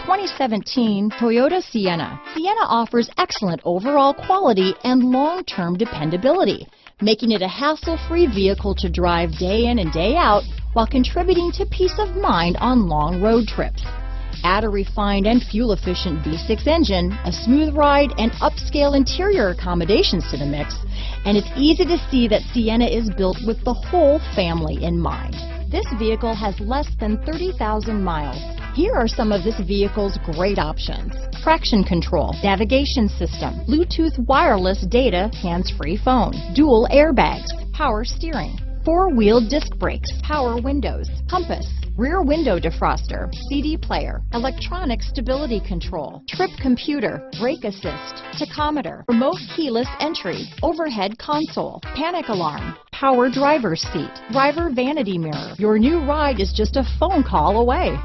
2017 Toyota Sienna. Sienna offers excellent overall quality and long-term dependability, making it a hassle-free vehicle to drive day in and day out while contributing to peace of mind on long road trips. Add a refined and fuel-efficient V6 engine, a smooth ride, and upscale interior accommodations to the mix, and it's easy to see that Sienna is built with the whole family in mind. This vehicle has less than 30,000 miles. Here are some of this vehicle's great options: traction control, navigation system, Bluetooth wireless data, hands-free phone, dual airbags, power steering, four-wheel disc brakes, power windows, compass, rear window defroster, CD player, electronic stability control, trip computer, brake assist, tachometer, remote keyless entry, overhead console, panic alarm, power driver's seat, driver vanity mirror. Your new ride is just a phone call away.